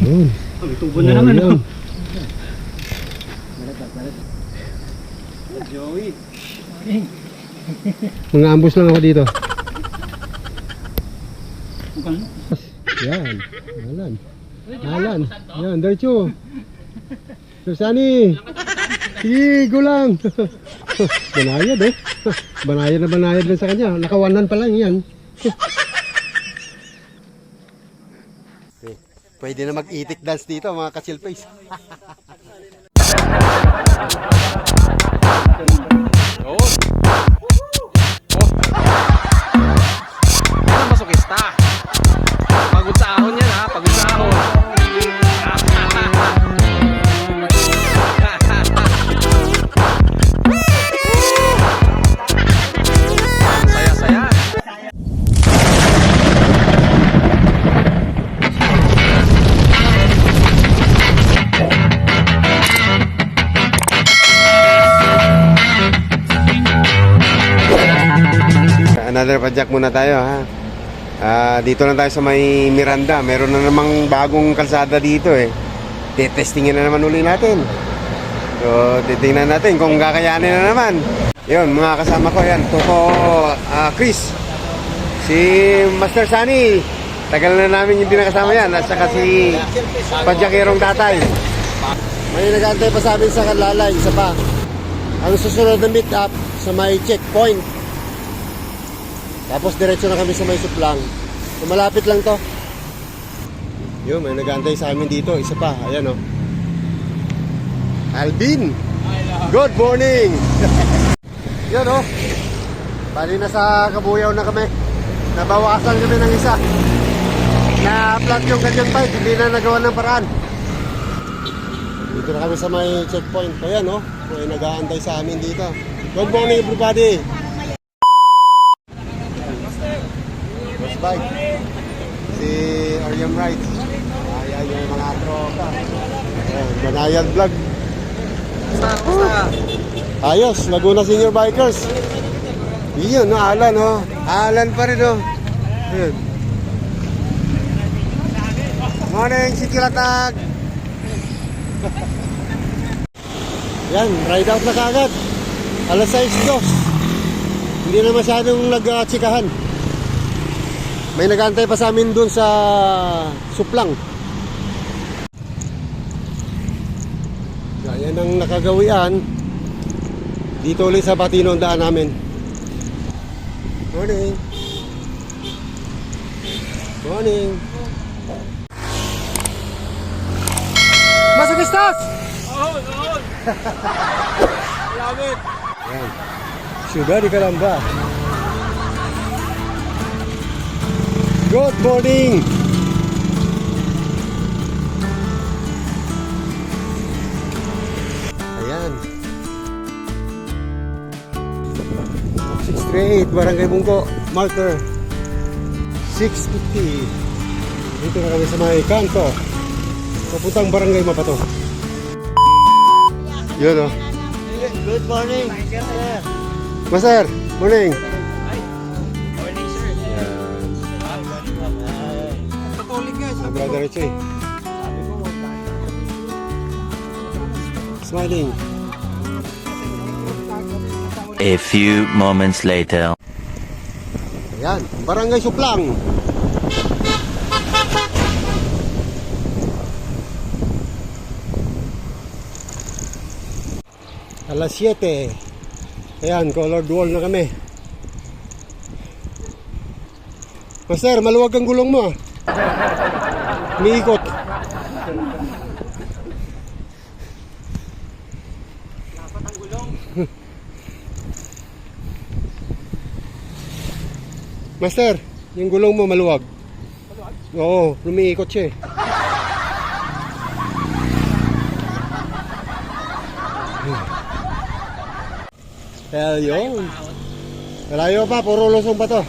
Yun. Ang tubo na naman. Yun. Joey. Mga ambus lang ako dito. Mukhang Yan. Alan. Alan. Yan. Diretso. Sir Sunny. Sige, go lang. Banayad eh. Banayad na banayad lang sa kanya. Nakawanan pa lang yan. Pwede na mag-itik dance dito mga ka-chill face. Masokista. Pagod sa ahon yan ha, pagod sa ahon. Saya-saya. Another padjak muna tayo ha. Dito lang tayo sa may Miranda. Meron na namang bagong kalsada dito eh. Testingin na naman uli natin. So titingnan natin kung kakayanin na naman. Yun mga kasama ko yan. Toto Chris. Si Master Sunny. Tagal na namin hindi nakasama yan. At saka si Padjakirong Tatay. May nag-aantay pa sa amin sa Kalalay. Isa pa. Ang susunod na meet up sa may checkpoint. Tapos diretso na kami sa may Suplang. So, malapit lang to. Yun, may nag-aantay sa amin dito. Isa pa, ayan o. Alvin! Good morning! Yun o. Bali na sa Kabuyaw na kami. Nabawasan kami ng isa. Na-flat yung kanyang bike. Hindi na nagawa ng paraan. Dito na kami sa may checkpoint. Ayan o. May nag-aantay sa amin dito. Good morning everybody! Bike. Si Ariam Wright. Ayan yung mga tropa. Ayan, Banayad Vlog. Ayos, Laguna Senior Bikers. Iyon, no, Alan, no. Alan pa rin, no. Ayan. Morning, si Kilatag. Yan, ride out na kagad. Alas 6:02. Hindi na masyadong nag-tsikahan. May nag-aantay pa sa amin dun sa Suplang. Yan ang nakagawian. Dito ulit sa Batino ang daan namin. Morning. Morning. Masokistas! Ahon! Love it! Yan. Syudad di Calamba. Good morning! Ayan. 638 Barangay Bungko, Marker 650. Dito na kami sa may kanto. Papuntang Barangay Mapato. Yun o. good morning. Master, morning. Brother Richie. Smiling. A few moments later. Ayan, Barangay Suplang. Alas 7. Ayan, colored wall na kami. Master, maluwag ang gulong mo ah. Umiikot. Dapat ang gulong. Master, yung gulong mo maluwag. Maluwag? Oo, lumiikot siya eh. Hell yun. Malayo pa, puro lusong pa to.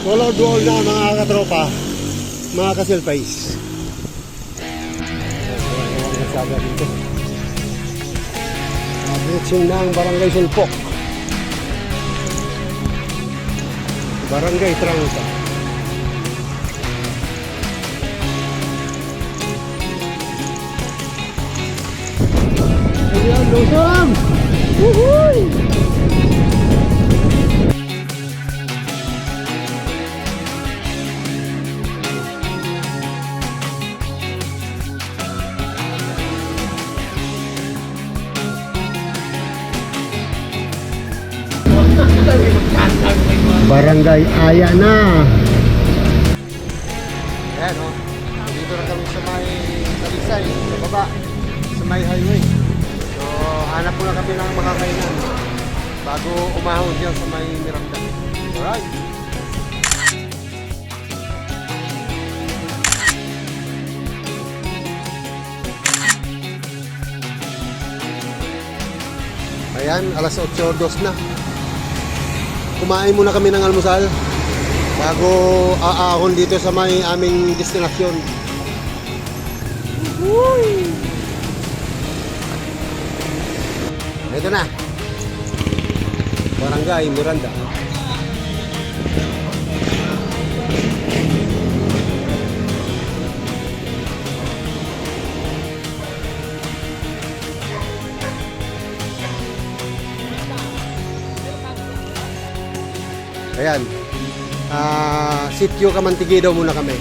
Color dual na mga katropa, mga ka-silpace. Saga dito. Abitsing na ang Barangay Sulpok. Barangay Trangka. Awesome! Woohoo! Barangay Aya na. Ayan o. Dito na kami sa may Talisay, sa baba, sa may highway. So, hanap muna kami ng makakainan bago umahon dyan sa may Miranda. Alright. Ayan, alas 8:02 na. Kumain muna kami ng almusal bago aahon dito sa may aming destinasyon. Ito na. Barangay Miranda. Ayan. Sitio Kamantigido muna kami.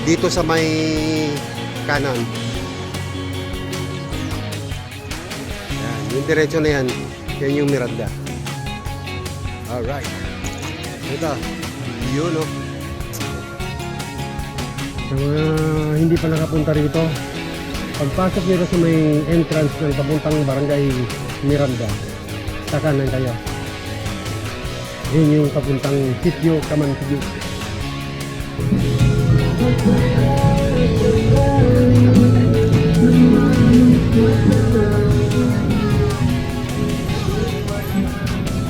Dito sa may kanan. Ayan, yung diretso na yan. Yan yung Miranda. Alright. Ito. Yun o. Sa mga hindi pa nakapunta rito, pagpasok nito sa may entrance ng papuntang Barangay Miranda, sa kanan kayo. Yun yung papuntang Sitio Kamantigido.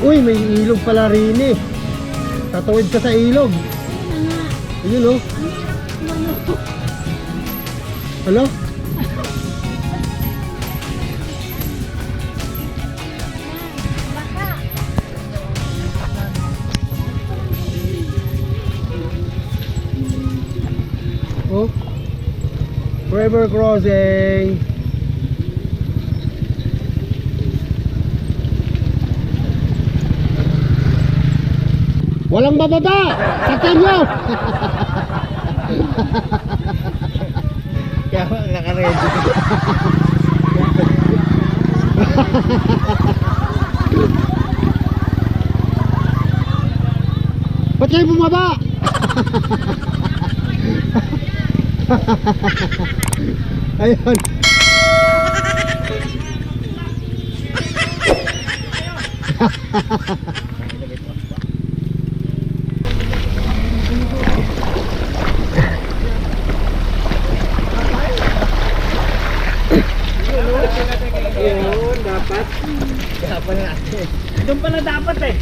Uy, may ilog pala rin eh. Tatawid ka sa ilog. Ayun oh. Ano? Oh, river crossing. Walang bababa! Sakyan nyo! Kaya naka-ready. Ba't kayo bumaba? Ayun. Yun, dapat. Dapat natin. Doon pala dapat eh.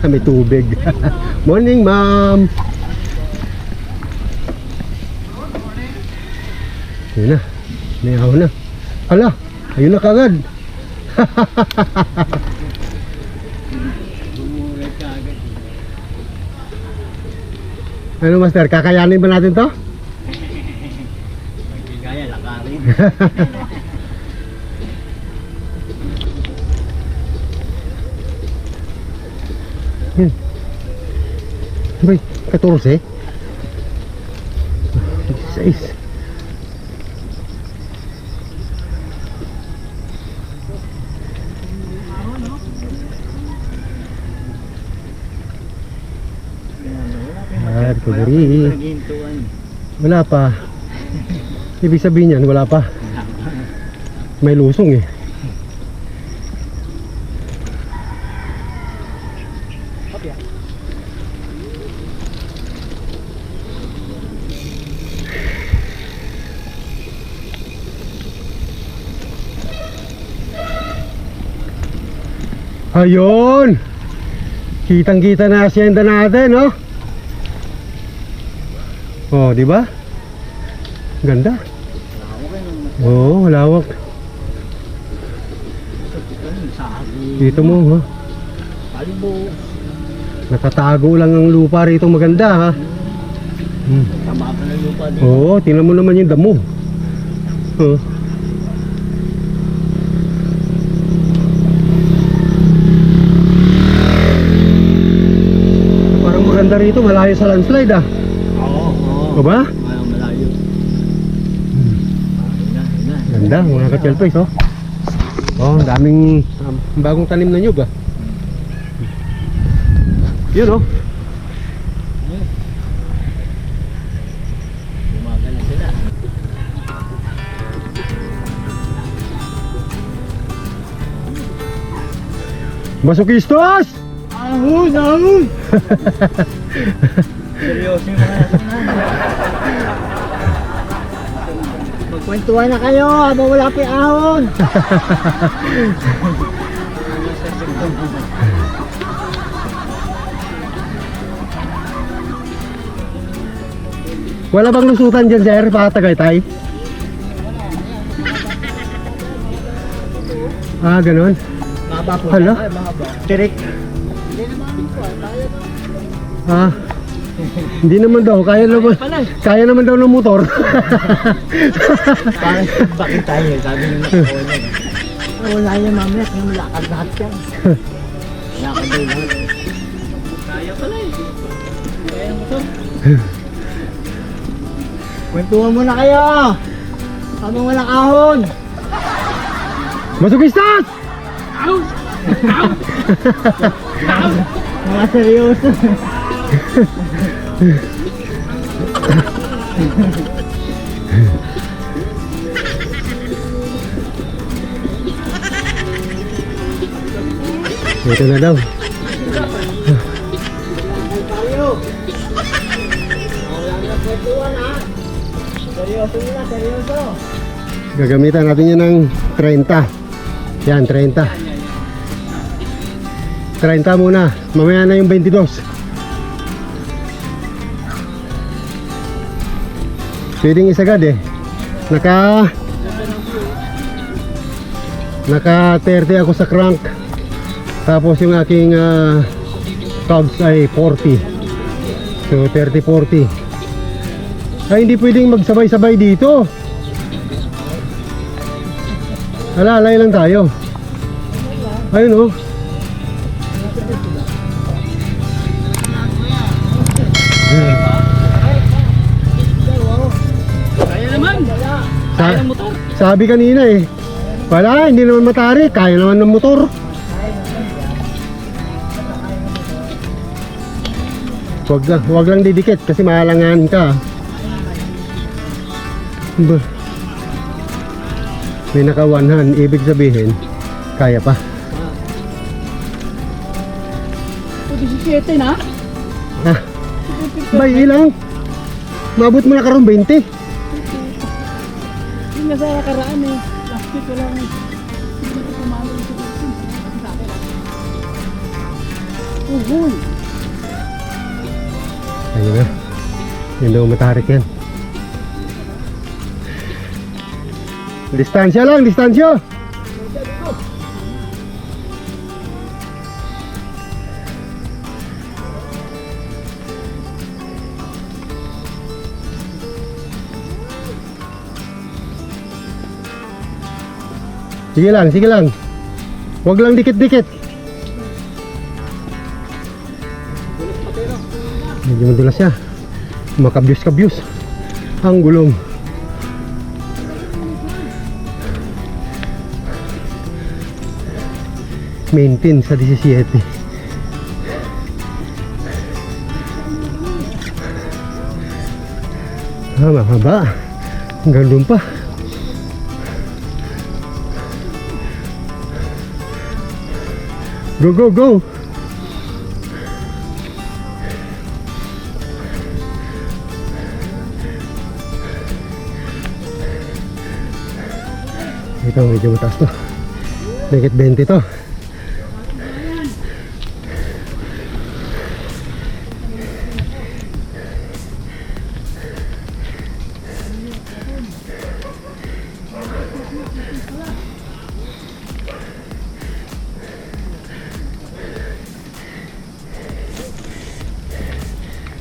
May tubig. Morning, ma'am. Ayun na. May ahon na. Ala, ayun na kagad. Ano, master? Kakayanin ba natin to? Kaya lakarin. Bay, 14. 16. Kaguri. Wala pa. Ibig sabihin yan, wala pa. May lusong eh. Ayun! Kitang-kita na asyenda natin, no? Oh, di ba? Ganda. Oo, lawak. Dito mo, ha? Kalibo. Nakatago lang ang lupa rito, maganda, ha? Tama ka ng lupa din. Oo, tingnan mo naman yung damo. Oh. Parang maganda rito, malayo sa landslide, ah. Oo, oo. O ba? Malayo. Ganda, mga ka-chelpes, oh. Oh, ang daming bagong tanim na nyug, ah. Yun, oh. Umaga na sila. Masokistos! Ahon! Ahon! Seryoso yung mga magkwentuhan na kayo habang wala pa yung ahon. Wala bang lusutan dyan, sir? Pakatagaytay? Ah, ganun. Mahaba po. Hala? Ay, mahaba. Tirik. Ah. Hindi naman daw, kaya naman daw ng motor. Parang bakit tayo? Sabi nyo na ako na. Wala yan mamaya, kaya malakad lahat yan. Malakad daw lahat. Kaya pala eh. Kaya mo to. Kwentuhan muna kayo! Habang walang ahon! Masokistas! Mga seryoso. Ito na daw. Kwentuhan ha! Seryoso nila, seryoso! Gagamitan natin yun ng 30. Yan, 30. 30 muna. Mamaya na yung 22. Pwedeng isagad eh. Naka 30 ako sa crank. Tapos yung aking cogs ay 40. So 30-40. Ay hindi pwedeng magsabay-sabay dito. Alalay lang tayo. Ayun oh. Kaya naman! Kaya ng motor! Sabi kanina eh. Wala, hindi naman matarik. Kaya naman ng motor. Wag lang didikit kasi mahalangan ka. May naka one hand, ibig sabihin kaya pa. 17 na? Ah, bay ilang? Mabot mo na karon 20. Yung nasa nakaraan eh. Plastic ko lang. Hindi ko kumano yung 17. Uhul! Ayun na. Hindi daw matarik yan. Distansya lang, distansya. Sige lang, sige lang. Huwag lang dikit-dikit. Medyo madulas siya. Makabyus-kabyus ang gulong. Maintain sa 17. Mahaba. Hanggang doon pa. Go, go, go! Ito, medyo mataas to. Nakit 20 to.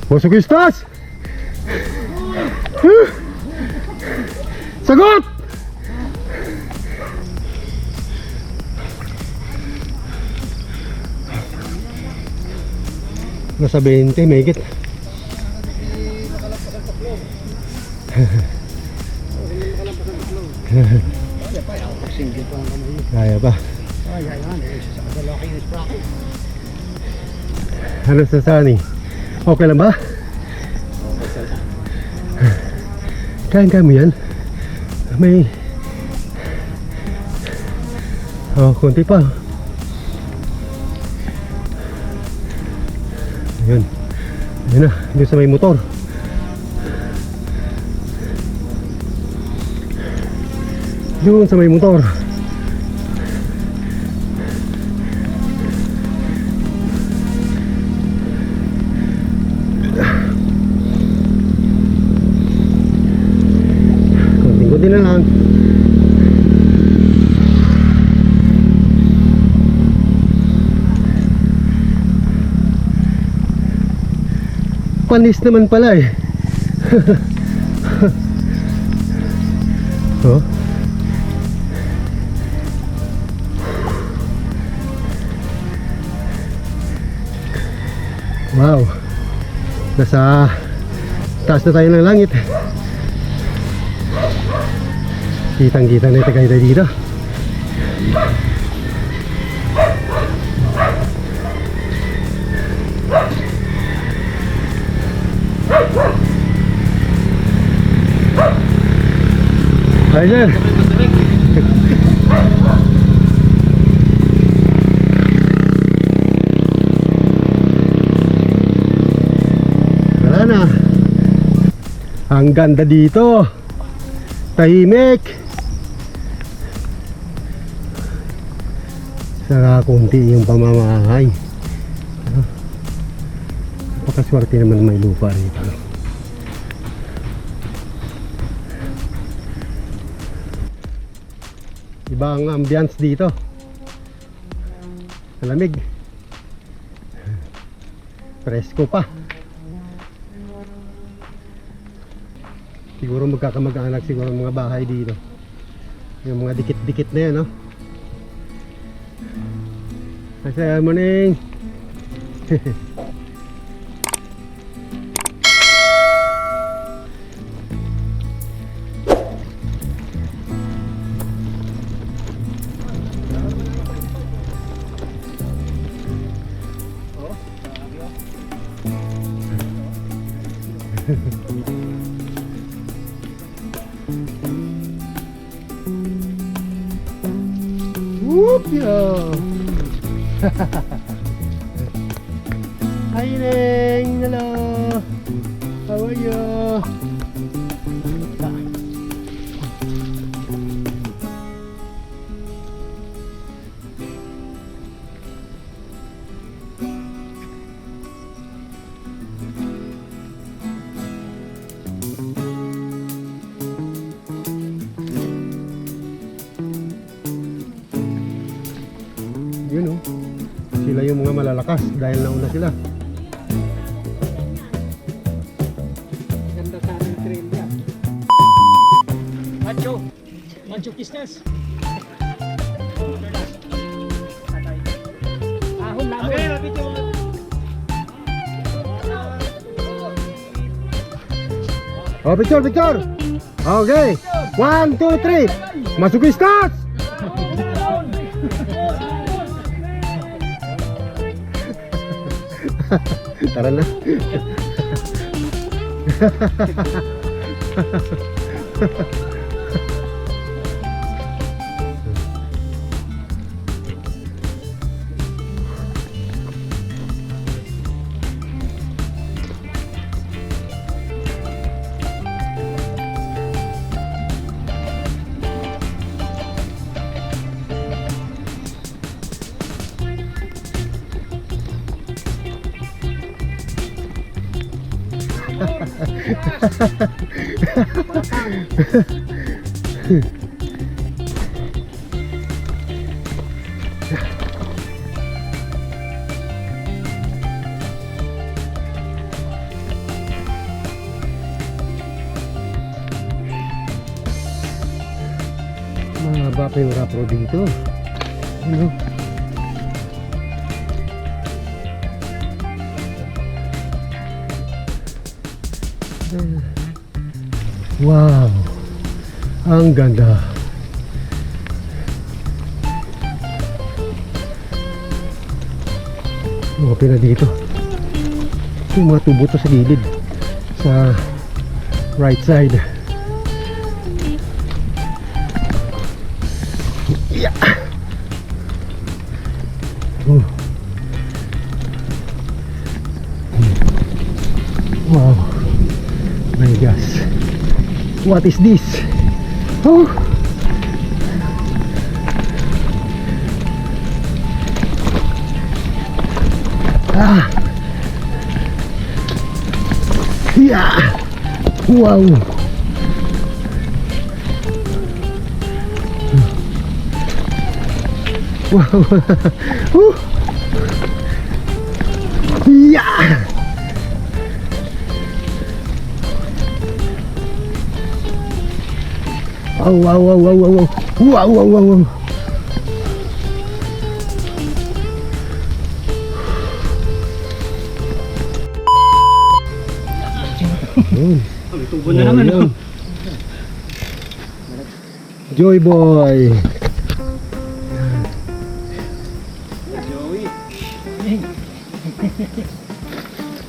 Masokistas! Sagot! Nasa 20, may higit. Kaya pa. Ano sa Sunny? Okay lang ba? Kaya mo yan? May... Oh, konti pa. Ayun. Ayun na, doon sa may motor. Doon sa may motor. Konting-konti na lang. Panis naman pala eh. Oh. Wow. Nasa taas na tayo ng langit. Kitang-kita na yung Tagaytay dito. Hi sir. Wala na. Ang ganda dito. Tahimik. Saka kunti yung pamamahay. Napakaswerte naman may lupa rito. Iba ang ambience dito. Malamig. Presko pa. Siguro magkakamag-anak siguro ang mga bahay dito. Yung mga dikit-dikit na yan, no? Good morning. Whoop yo. Hi Neng, hello. How are you? Yun oh. Sila yung mga malalakas dahil nauna sila. Ganda sa aming trail niya. Macho kistas. Ahon na mo. Okay, rapid yung... Oh, picture, picture. Okay. 1, 2, 3. Masukistas! Tara na. Baba pa yung rough road dito. Ano? Wow! Ang ganda! Open na dito. Yung mga tubo to sa gilid. Sa right side. Yeah. Oh. Wow. My gosh. What is this? Oh. Ah. Yeah. Wow. Wow. Yeah. Oh, wow, wow, wow, wow, wow. Wow, wow, wow, wow. Tubo na naman. Yun. Joy boy.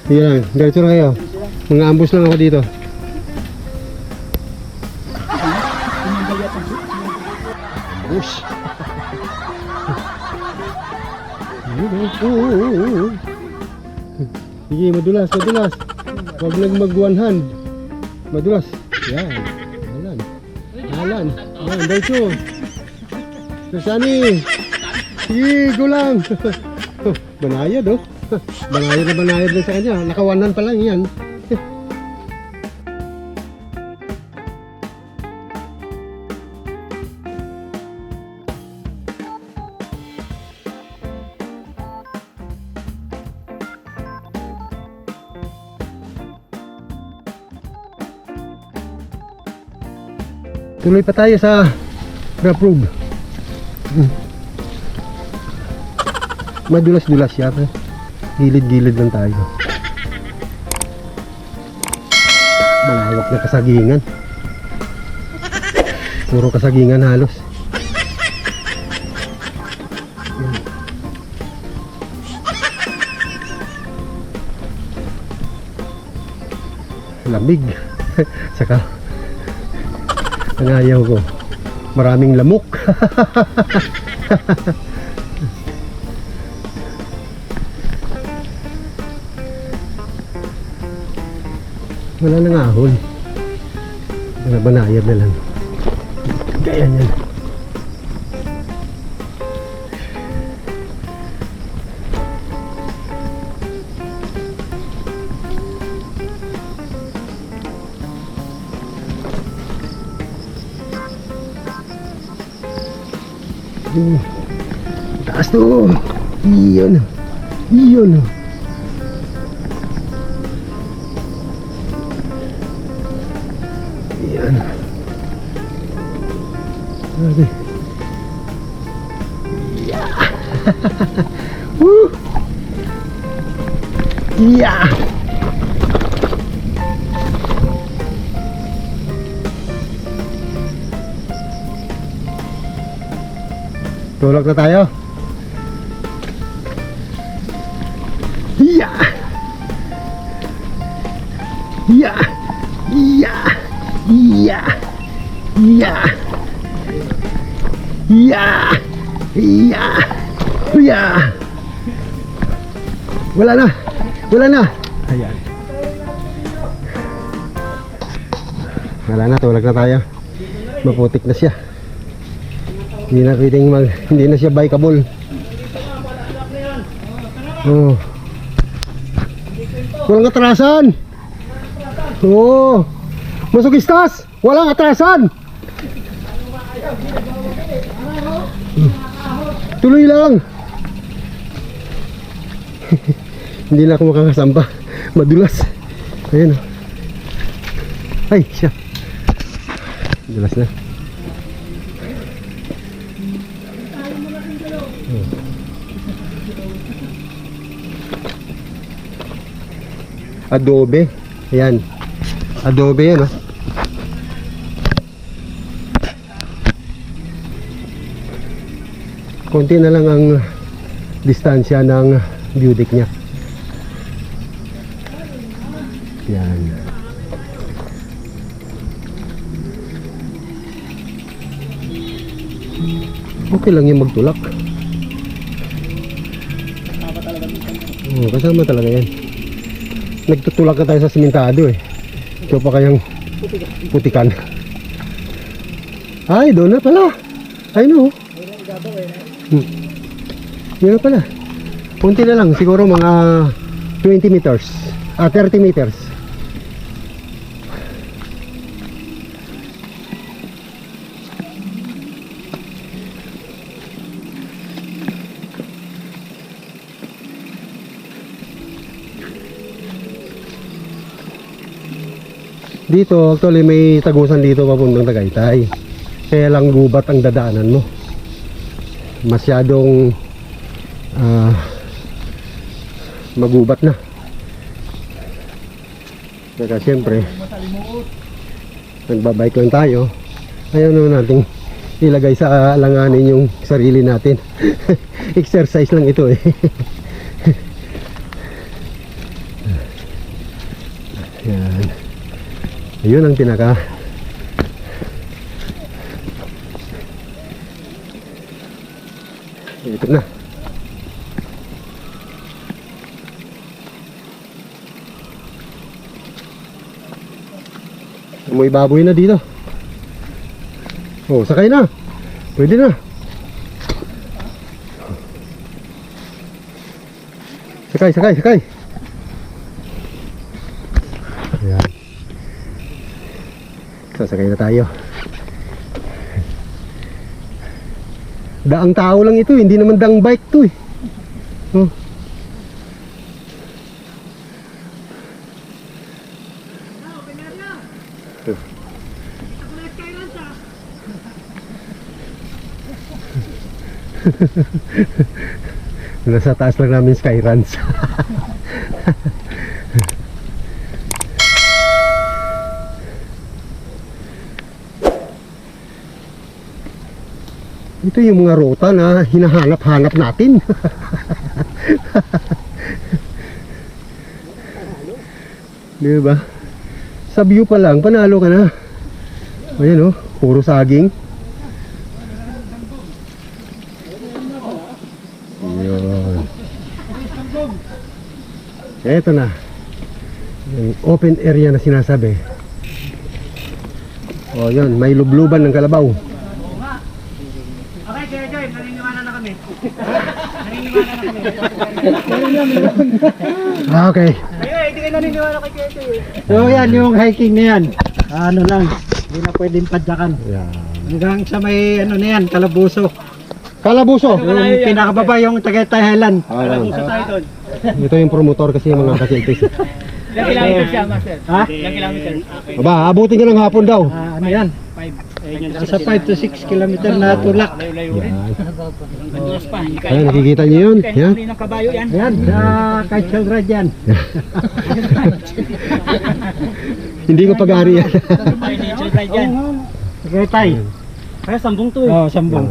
Sige lang, diretso na kayo. Mga ambush lang ako dito. Ambush. Sige, madulas, madulas. Huwag lang mag one hand. Madulas. Yan. Halan. Halan. Yan, diretso. Sasani. Sige, go lang. Banayad oh. Banayad na banayad din sa kanya. Nakawanan pa lang yan. Tuloy pa tayo sa rough road. Madulas-dulas siya. Gilid-gilid lang tayo. Malawak na kasagingan. Puro kasagingan halos. Lamig. Saka ang ayaw ko, maraming lamok. Wala nang ahon. Banayad na lang. Gaya yan. Taas to. Iyon. Iyon. Iyan. Grabe. Yeah. Woo. Yeah. Tulog na tayo. Yeah. Yeah. Yeah. Yeah. Yeah. Yeah. Yeah. Yeah. Wala na. Wala na. Ayan. Wala na, tulog na tayo. Maputik na siya. Hindi na pwedeng hindi na siya bikeable. Oh. Walang atrasan. Oh. Masukistas. Walang atrasan. Tuloy lang. Hindi na ako makakasamba. Madulas. Ayun. Ay, siya. Madulas na. adobe. Ayan. Adobe yan, oh. Konti na lang ang distansya ng view deck niya. Yan. Okay lang yung magtulak. Oo, kasama talaga yan. Nagtutulak na tayo sa simentado eh. Ito pa kayang putikan. Ay, doon na pala. Ay no. Yun na pala. Punti na lang, siguro mga 20 meters. 30 meters. Dito, actually may tagusan dito papuntang Tagaytay. Kaya lang gubat ang dadaanan mo. Masyadong magubat na. Kaya siyempre nagbabike lang tayo. Ayaw naman natin ilagay sa alanganin yung sarili natin. Exercise lang ito eh. Yan. Ayun ang pinaka ito na. May baboy na dito. Oh, sakay na. Pwede na. Sakay. Ayan. Sasakay na tayo. Daang tao lang ito, hindi naman daang bike to eh. Oh. Nasa taas lang namin Skyruns. Ito yung mga ruta na hinahanap-hanap natin. Di ba? Sa view pa lang, panalo ka na. Ayan oh, puro saging. Yun. Eto na. Yung open area na sinasabi. O yun, may lubluban ng kalabaw. Okay, Kuya Joy, naniniwala na kami. Naniniwala na kami. Okay. Ayun, hindi kayo naniniwala kay Kuya Joy. So yan, yung hiking na yan, ano lang, hindi na pwedeng padyakan. Yan. Hanggang sa may ano na yan, Calabuso. Kalabuso. Yung pinakababa yung Tagaytay Highland. Ayan. Tayo doon. Ito yung promotor kasi yung mga kasiltis. Ilang kilometer siya, Master? Ha? Ilang kilometer? Aba, abutin ka ng hapon daw. Ano yan? 5. Sa 5 to 6 kilometer na tulak. Layo-layo rin. Madulas pa. Hindi Ayan, nakikita niyo yun. Yan. Hindi ng kabayo yan. Yan, sa Kaichel Ride yan. Hindi ko pag-ari yan. Nature ride yan. Tagaytay. Kaya sambong to eh. Oh, Sambong.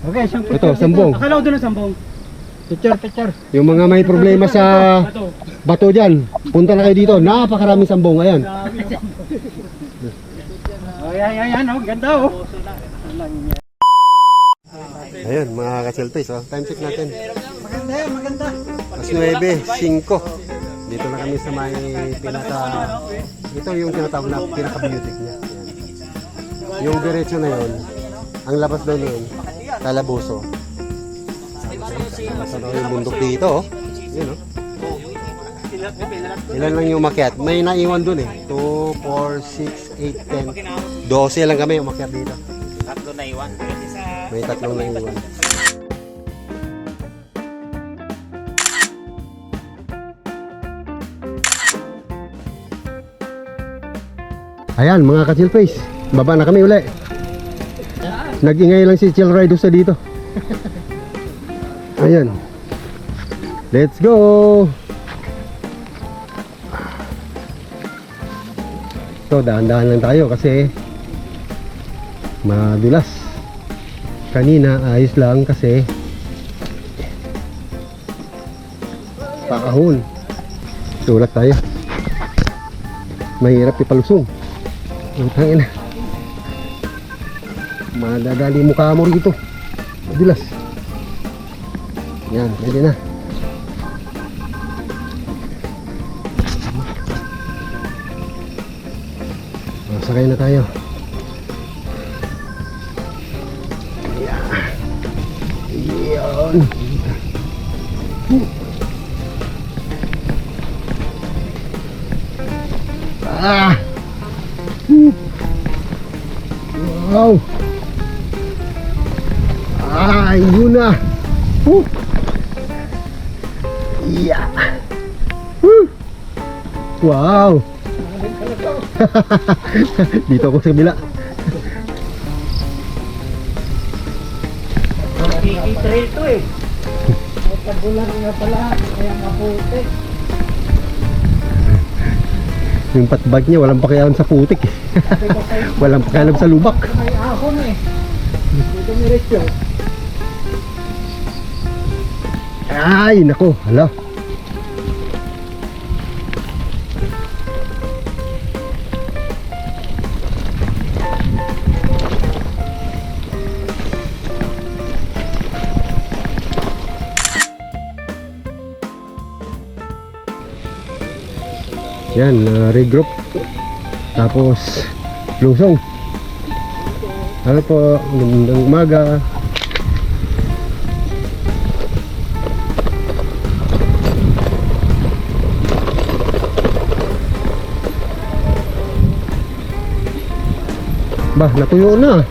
Okay, siyempre. Ito, sambong. Akala ko doon ang sambong. Picture. Yung mga may problema sa Bato. bato dyan, punta na kayo dito. Napakaraming sambong. Ayan. Oh, yan, oh, ganda oh. Ayan, mga kasiltis. Oh. Time check natin. Maganda yan, maganda. Mas 9:05. Dito na kami sa may pinaka... Ito yung tinatawag na pinaka-beauty niya. Ayan. Yung diretso na yun, ang labas doon yun, Calabuso. Sa yung bundok dito, oh. Yun, oh. Ilan lang yung umakyat? May naiwan dun eh. 2, 4, 6, 8, 10. 12 lang kami umakyat dito. Tatlo na iwan. May tatlong naiwan. Ayan mga ka-chill face, baba na kami uli. Nag-ingay lang si Chill Ride sa dito. Ayan. Let's go. So dahan-dahan lang tayo kasi madulas. Kanina ayos lang kasi pakahon. Tulak tayo. Mahirap ipalusong. Ang tangina. Madadali mukha mo rito. Madulas. Yan, pwede na. Sakay na tayo. Yan. Ah. Wow. Ah, yun na. Yeah. Wow. Dito ako sa kabila. Trail to eh. Tabulan nga pala, kaya maputi. Yung patbag niya walang pakialam sa putik eh. Walang pakialam sa lubak. May ahon eh. Dito miretso. Ay, nako, hala. Yan, regroup. Tapos lusong. Ano po, ng umaga. Bah, natuyo na.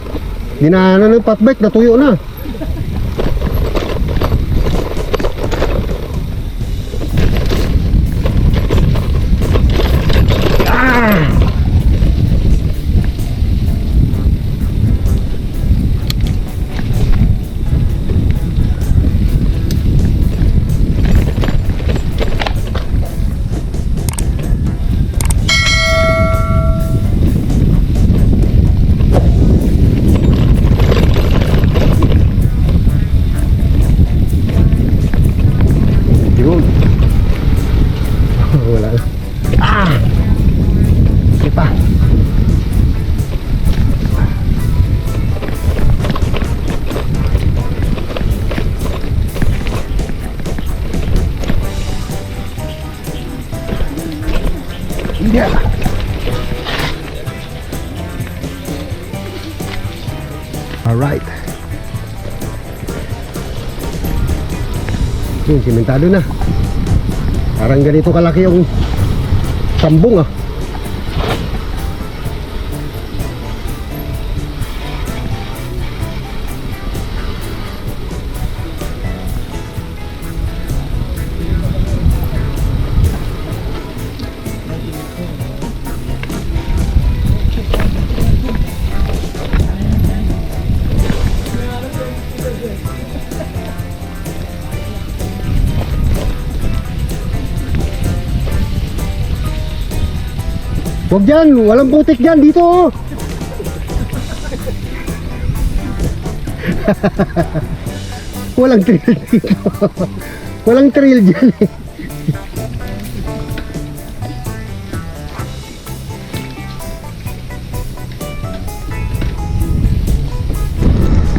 Dinaanan ng patbike, natuyo na. Yun. Wala na. Ah! Sige pa. Yeah. All right. Yung simentado na. Parang ganito kalaki yung sambong ah. Huwag dyan, walang putik dyan, dito oh. Walang trail dito. Walang trail dyan eh.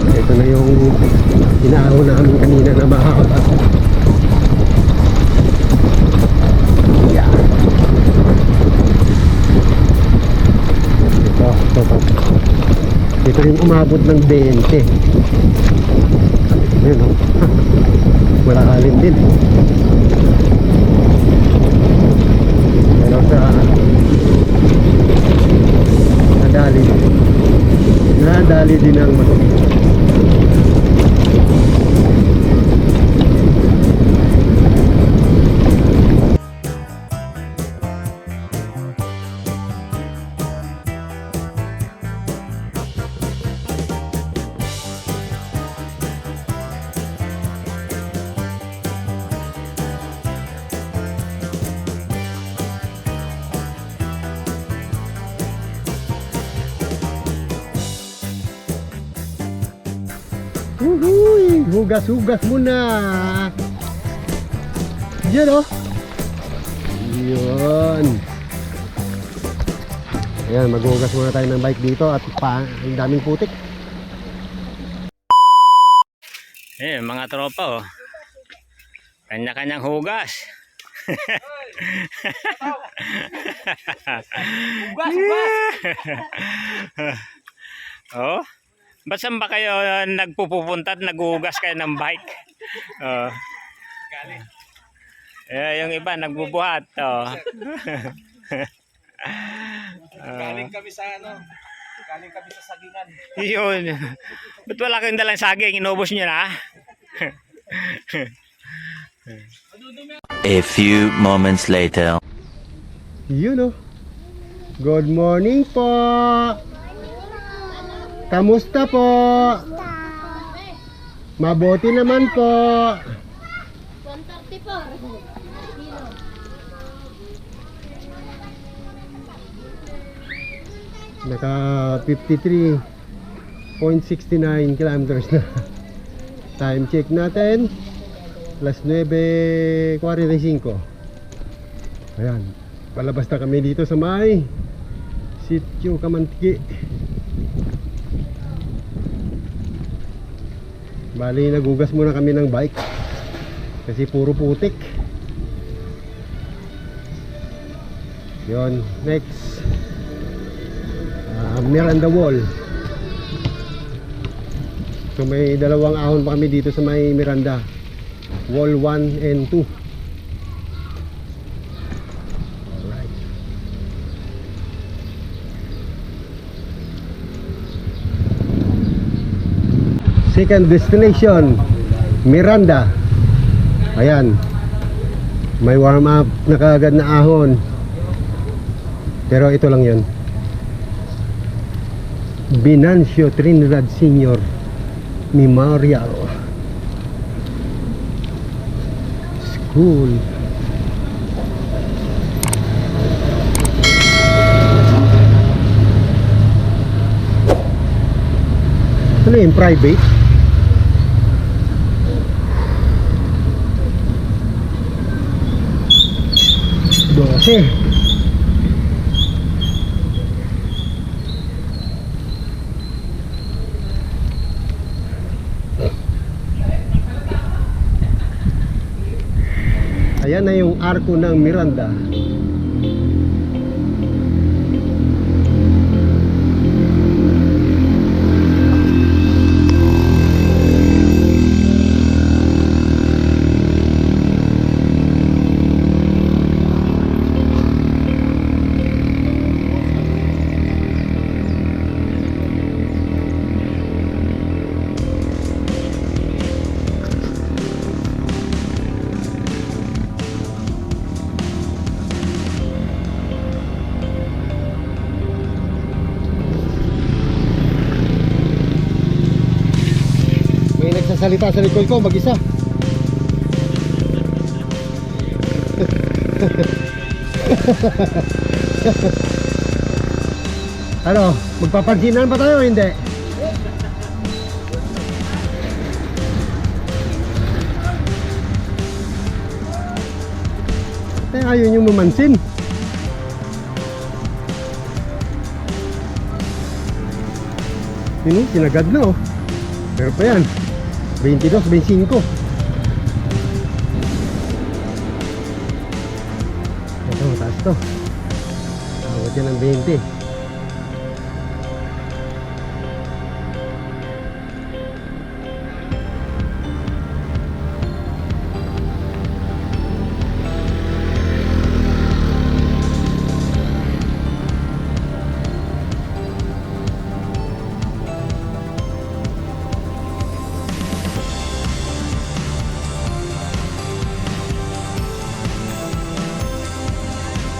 Ito na yung inaahon namin kanina na mahaba. Ito yung umabot ng 20. Ayun o. Wala halin din. Pero sa nadali din ang matuloy. Uhuy, hugas-hugas muna. Yan oh. Yun. Ayan, maghugas muna tayo ng bike dito at ang daming putik. Eh, mga tropa oh. Kanya-kanyang hugas. Oh, ba't saan ba kayo nagpupunta at naghuhugas kayo ng bike? Oh. Eh, yung iba nagbubuhat. Oh. Galing kami sa galing kami sa sagingan. Yun. Ba't wala kayong dalang saging? Inubos nyo na? A few moments later. Yun oh. Good morning po. Kamusta po? Mabuti naman po. 134. Naka 53.69 kilometers na. Time check natin. Plus 9:45. Ayan. Palabas na kami dito sa may Sitio Kamantiki. Bali, nagugas muna kami ng bike kasi puro putik. Yon, next Miranda Wall. So may dalawang ahon pa kami dito sa may Miranda Wall 1 and 2. Alright. Second destination, Miranda. Ayan. May warm up na kaagad na ahon. Pero ito lang yun. Binancio Trinidad Senior Memorial School. Ano yung private? Dose. Ayan na yung arko ng Miranda. Salita sa likod ko mag-isa. Ano, magpapansinan pa tayo o hindi? Ayaw nyo mamansin. Yun, sinagad na oh. Pero pa yan 22, 25. Ito, mataas to. Awat yan ng 20.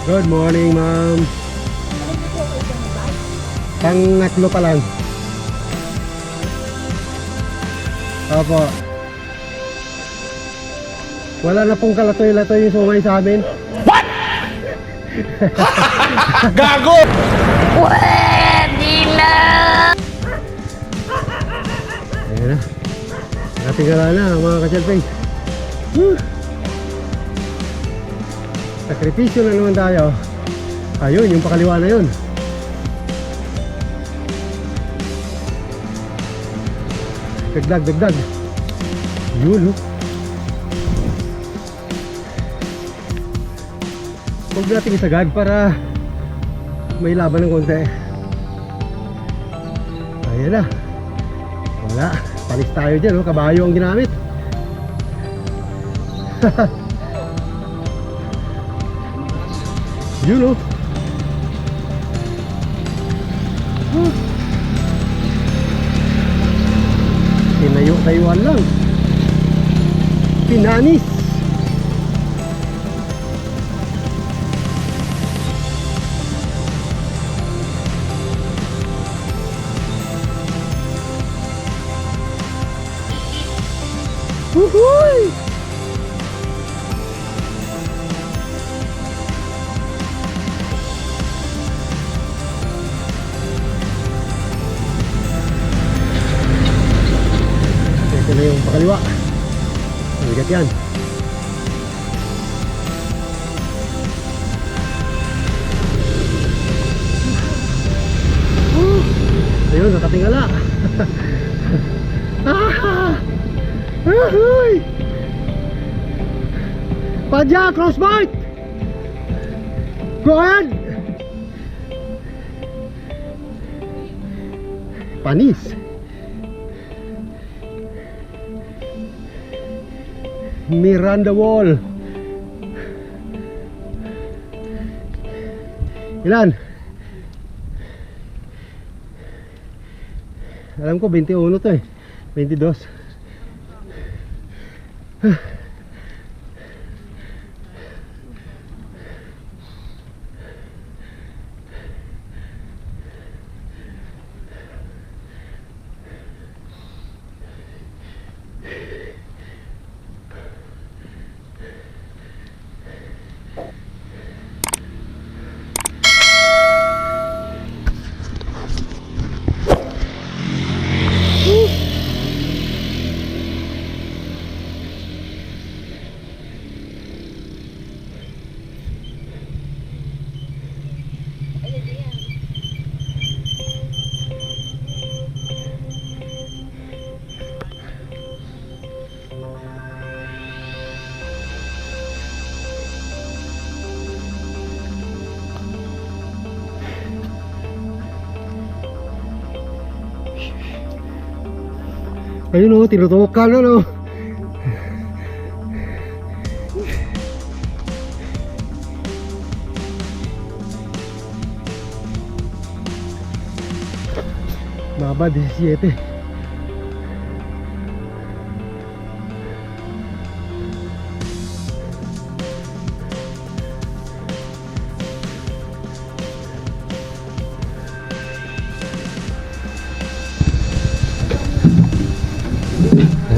Good morning, ma'am. Pangatlo pa lang. Opo. Wala na pong kalatoy-latoy yung sumay sa amin. What? Gago! Pwede na. Ayan na. Natingala na mga ka-cellphone. Sakripisyo na naman tayo. Ayun, yung pakaliwa na yun. Dagdag. Yun, oh. Huwag natin isagad para may laban ng konti. Ayan na. Wala. Palis tayo dyan, oh. Kabayo ang ginamit. Yun, oh. Tinayo-tayuan lang. Pinanis. Woohoo! Ito na yung pakaliwa. Mabigat yan. Ayun, nakatingala. Ahuy! Padya, crossbite! Go ahead! Panis. Miranda Wall. Ilan? Alam ko 21 to eh. 22. Ayun o, tinutuwak ka na no. Baba 17.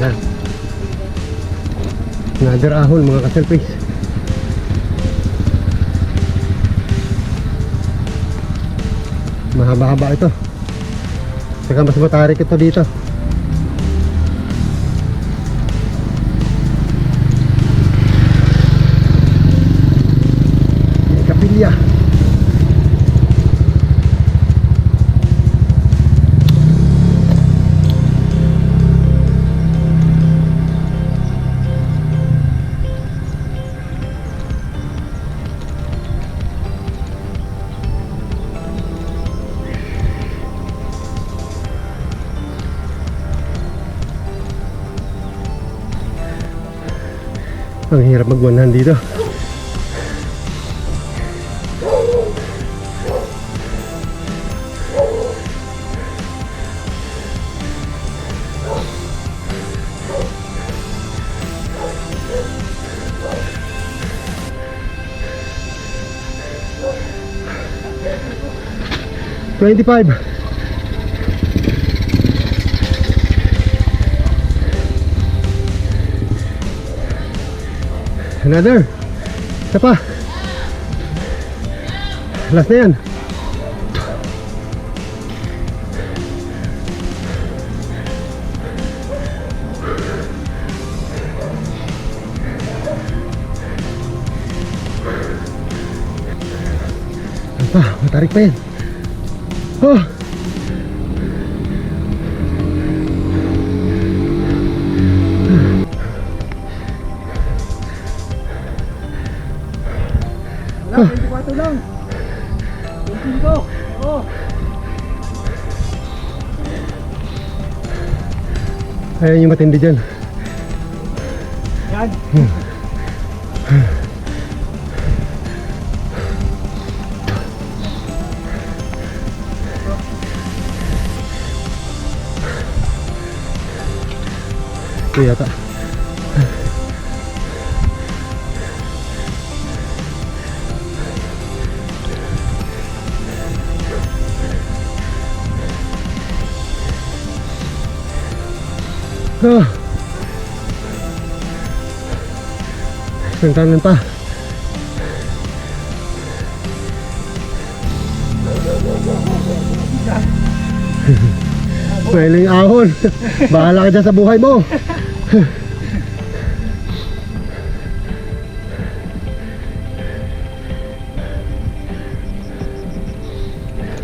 Ayan. Another ahon mga ka-selfies. Mahaba-haba ito. Saka mas matarik ito dito. Kapilya. Ang hirap mag-100 dito. $25. Another. Isa pa. Last na yan. Matarik pa yan. Oh. Wala, 24 lang. 25. Oo. Ayan yung matindi dyan. Yan. Ito yata. Ah. Isang kanan pa. Pwedeng ahon. Bahala ka dyan sa buhay mo.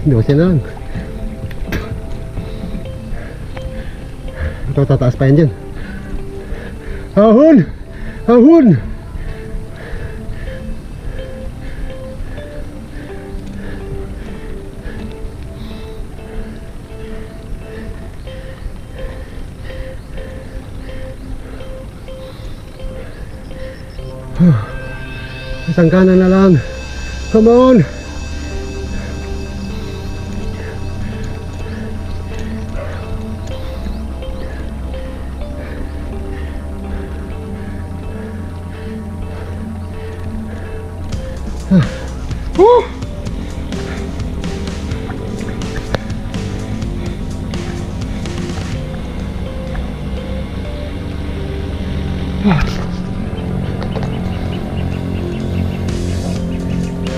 Dose na lang. Ito, tataas pa yan dyan. Ahon! Ahon! Isang kanan na lang. Come on! Woo!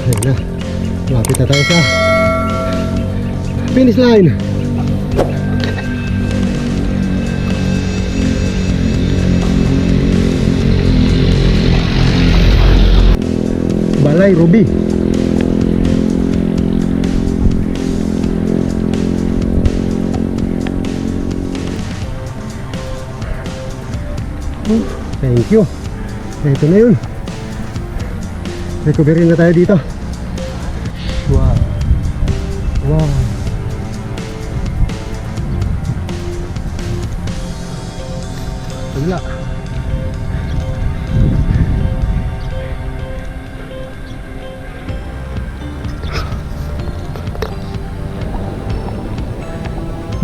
Ayun na, lapit na tayo sa finish line. Balay Ruby. Thank you. Ito na yun. Recovery na tayo dito. Wow. Wow. Wala.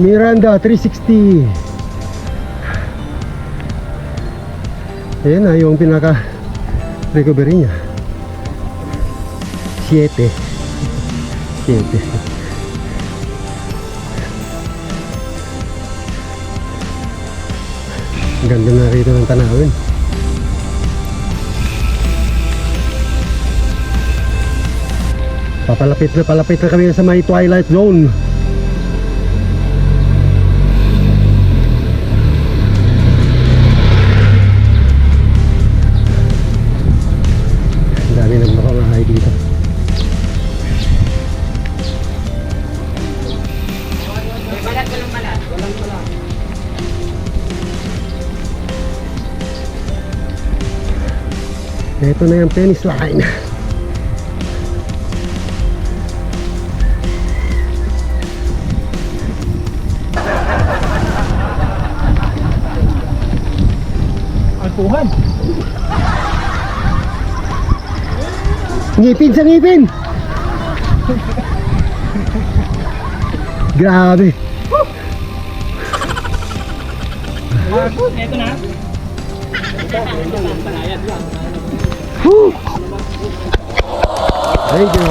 Miranda 360. Ayan na yung pinaka recovery niya. 7. Ganda na rito ng tanawin. Papalapit na kami sa may twilight zone. Ang dami nagmakahay dito. Ito na yung finish line. Alpuhan. Ngipin sa ngipin. Grabe. Ito na. Woo! Thank you.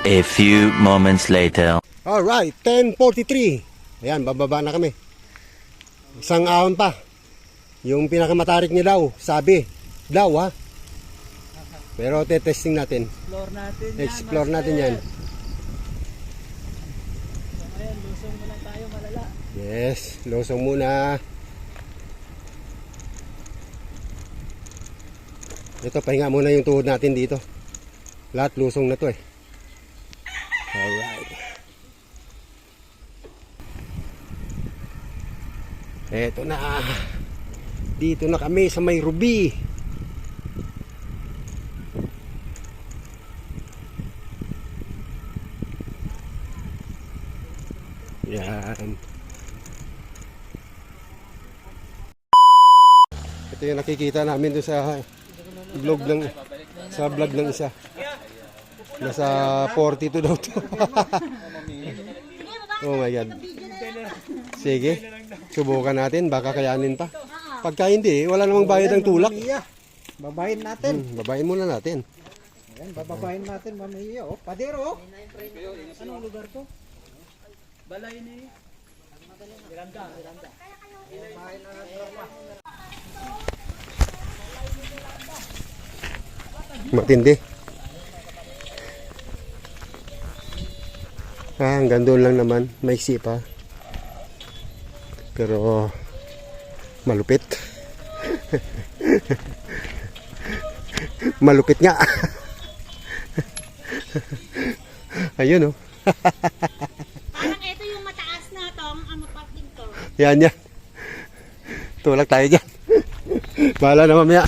A few moments later. Alright, 10:43. Ayan, bababa na kami. Isang ahon pa. Yung pinakamatarik niya daw, sabi. Daw ha. Pero testing natin. Explore natin yan. Explore natin yan. Lusong mo lang tayo malala. Yes, lusong muna. Ito, pahinga muna yung tuhod natin dito. Lahat lusong na to eh. Alright. Eto na. Dito na kami sa may Ruby. Yan. Ito yung nakikita namin doon sa vlog ng isa. Nasa 42 daw to. Oh my God. Sige, subukan natin, baka kayanin pa. Pagka hindi, wala namang bayad ng tulak. Babayin natin. Babayin muna natin. Ayan, bababayin natin mamaya. Oh, padero. Anong lugar to? Balay ni Miranda. Matindi. Hanggang doon lang naman, maiksi pa. Pero malupit. Malupit nga. Ayun oh. Parang ito yung mataas na tong ano parking to. Yan yan. Tulak tayo dyan. Bahala na mamaya.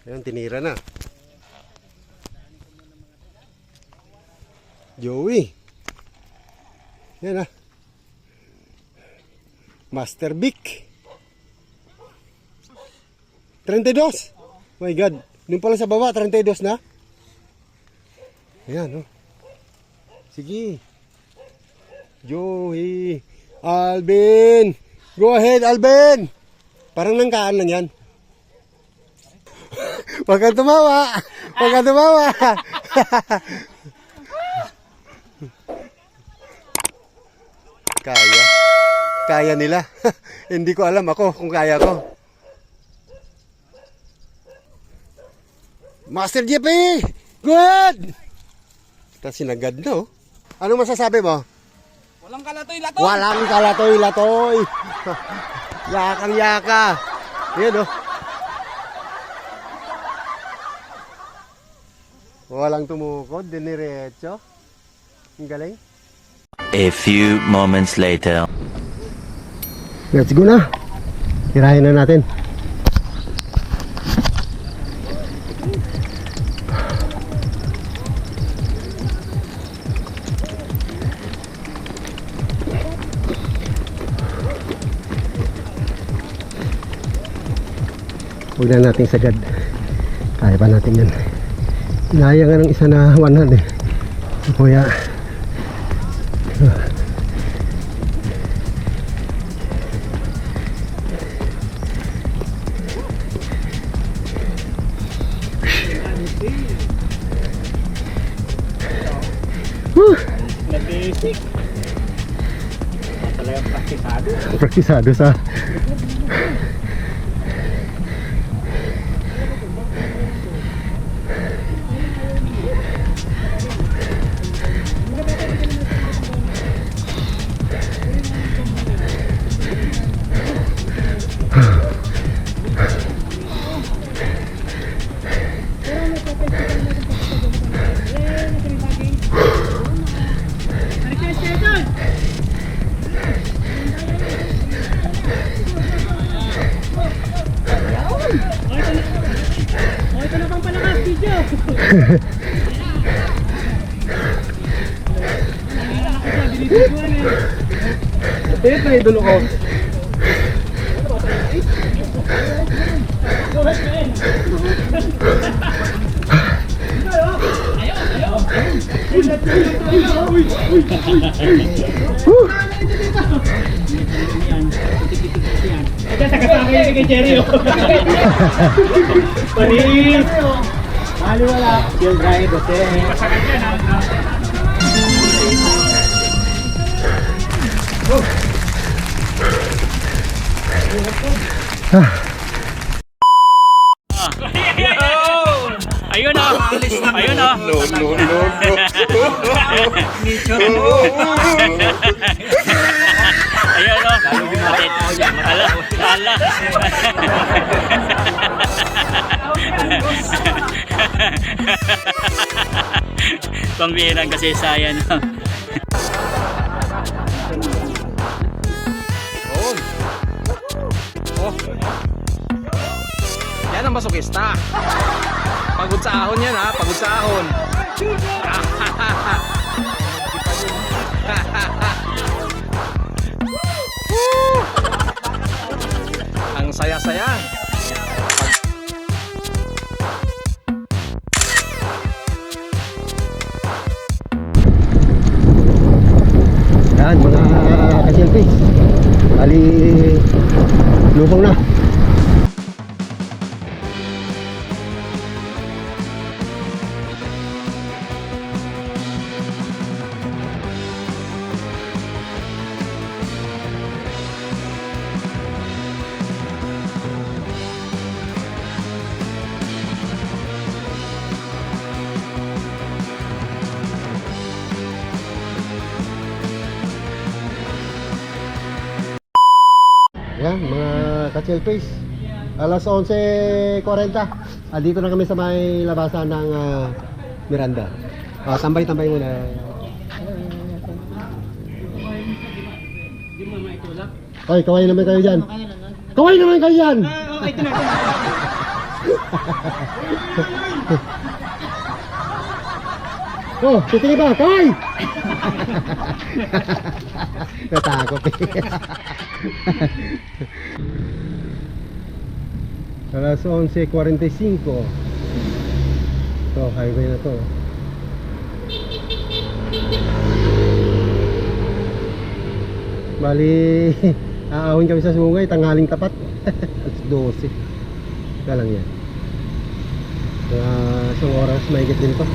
Ayun, tinira na. Joey. Yan ah. Master Bic. 32. My God. Doon pala sa baba, 32 na. Ayan, oh. Sige. Joey. Alvin. Go ahead, Alvin. Parang nangkaan lang yan. Huwag kang tumawa. Huwag kang tumawa. Kaya. Kaya nila. Hindi ko alam ako kung kaya ko. Master JP! Good! Tapos sinagad na oh. Ano masasabi mo? Walang kalatoy-latoy. Walang kalatoy-latoy. Yakang-yaka. Yan oh. Walang tumukod, diniretso. Ang galing. A few moments later. Let's go na. Tirahin na natin. Huwag na nating sagad. Kaya pa natin yan. Inaya nga ng isa na 100 eh. Kuya. Nag-basic. Talagang praktisado. Praktisado sa Ito yung dulo ko. Nakasakay kay Jerry. Panis! Mali wala. Shield ride, okay. Masakit yan ha. Ayun na. Ayun na. No. Ayun o. Ala. Pambihirang kasi sayan. Yun. Oh. Yan ang masokista. Pagod sa ahon yan ha, pagod sa ahon. Ang saya-saya. Yan mga ka-selfies. Ali lubong na. Yan, mga ka-chill face. Alas 11:40. Dito na kami sa may labasan ng Miranda. Tambay-tambay muna. Hoy, kaway naman kayo dyan. Kaway naman kayo dyan! Oh, titingin ba? Kaway! Natakot eh. Alas 11:45. Ito, highway na to. Bali, aahon kami sa sungay, tanghaling tapat. Alas 12. Kaya lang yan. Isang oras, mahigit din pa.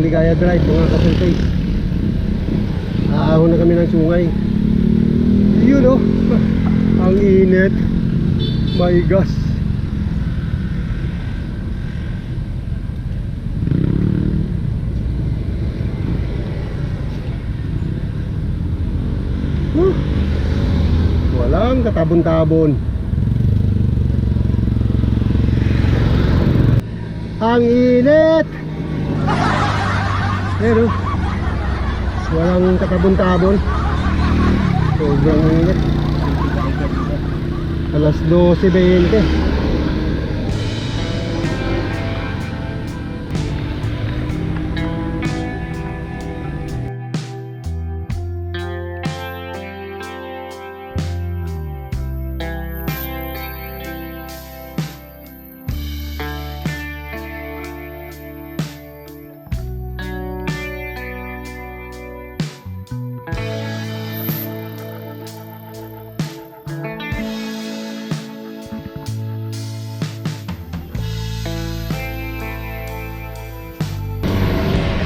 Ligaya Drive mga ka-selfies. Aahon na kami ng sungay. Yun oh. Ang init. My gosh. Walang katabon-tabon. Ang init. Pero walang katabon-tabon. Sobrang init. Alas 12:20.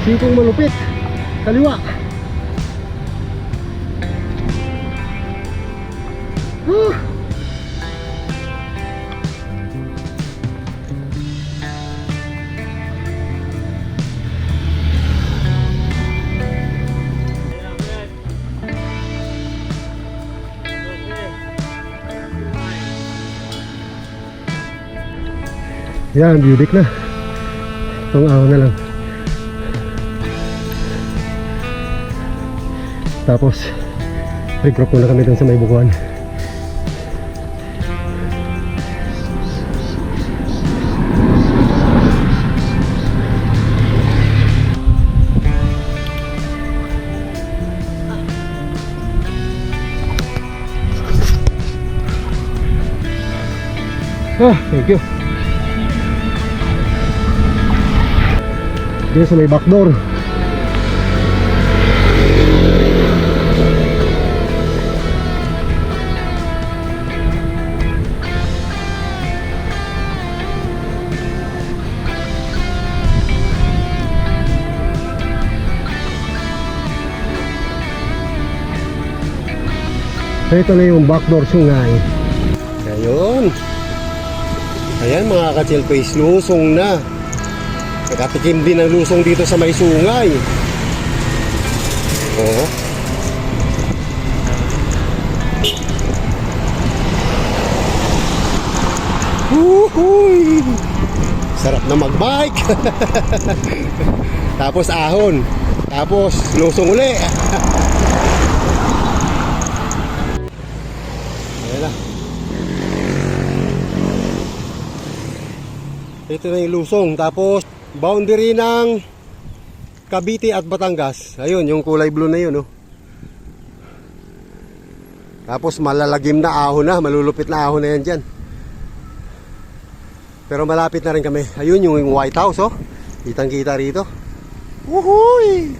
Sikong malupit. Kaliwa. Yan, budik na. Itong ahon na lang. Tapos regroup muna kami dun sa may bukuan. Thank you. Dito sa may backdoor. Ito na yung backdoor sungay. Ayun. Ayan mga ka-chill face, lusong na. Nakatikim din ng lusong dito sa may sungay. Oo. Huhuy! Sarap na magbike. Tapos ahon. Tapos lusong uli. Ayan na. Ito na yung lusong. Tapos boundary ng Cavite at Batangas. Ayun, yung kulay blue na yun. Oh. Tapos malalagim na ahon na. Malulupit na ahon na yan dyan. Pero malapit na rin kami. Ayun yung White House, oh. Kitang-kita rito. Woohooy!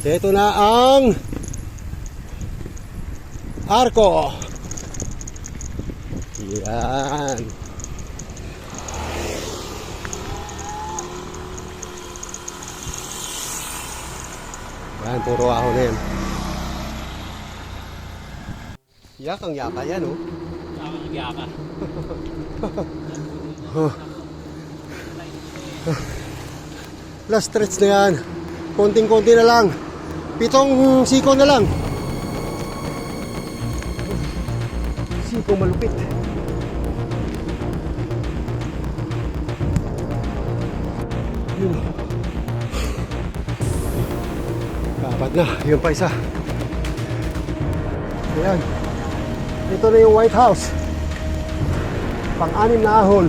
Ito na ang Arco. Yan. Yan, puro ahon na yan. Yakang yaka yan, oh. Yakang yaka. Last stretch na yan. Konting-konti na lang. 7 siko na lang. Siko malupit. Yun. Dapat na. Yun pa isa. Ayan. Ito na yung White House. Pang-anim na ahon.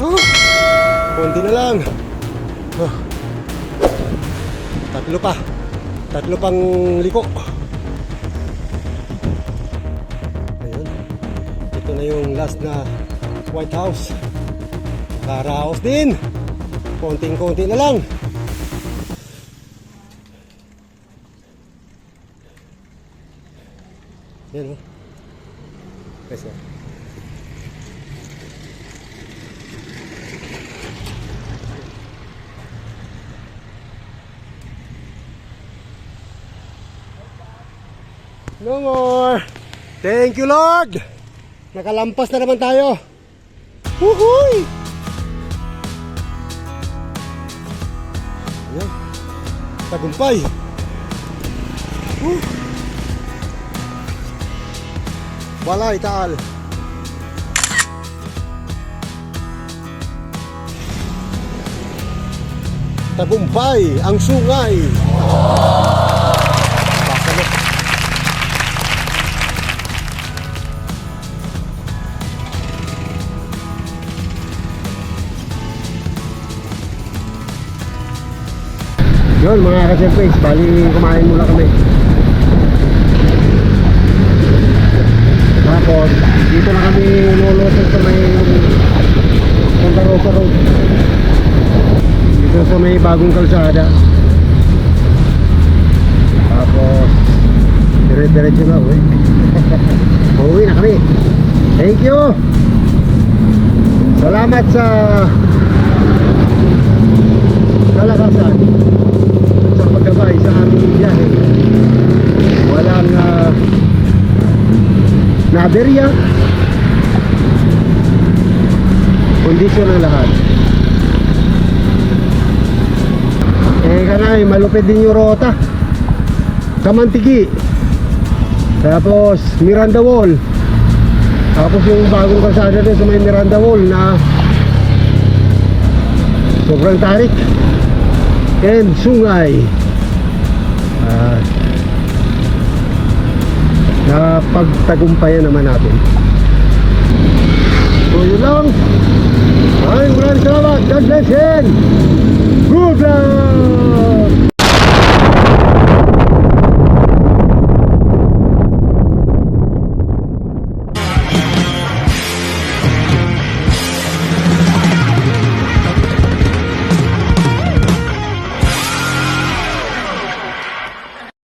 Oh, konti na lang. Oh. Tatlo pa. Tatlo pang liko. Ayun. Ito na yung last na White House. Karaos din. Konting-konti na lang. Yan, oh. Yes, sir. No more. Thank you, Lord. Nakalampas na naman tayo. Woohooy! Ayan. Tagumpay. Balay, Taal. Tagumpay ang sungay. Pasalo. Yun mga ka-surface, bali kumain muna kami. Tapos dito na kami lulusan sa may Santa Rosa Road. Dito sa may bagong kalsada. Tapos dire-diretso na uwi. Uwi na kami. Thank you. Salamat sa kalakasan at sa paggabay sa aming biyahe. Walang naberya, kondisyon ang lahat. Kanay, malupit din yung rota. Kamantigi, tapos Miranda Wall, tapos yung bagong kalsada din sa may Miranda Wall na sobrang tarik, and sungay. Napagtagumpayan naman natin. So yun lang. Maraming salamat. God bless and good luck.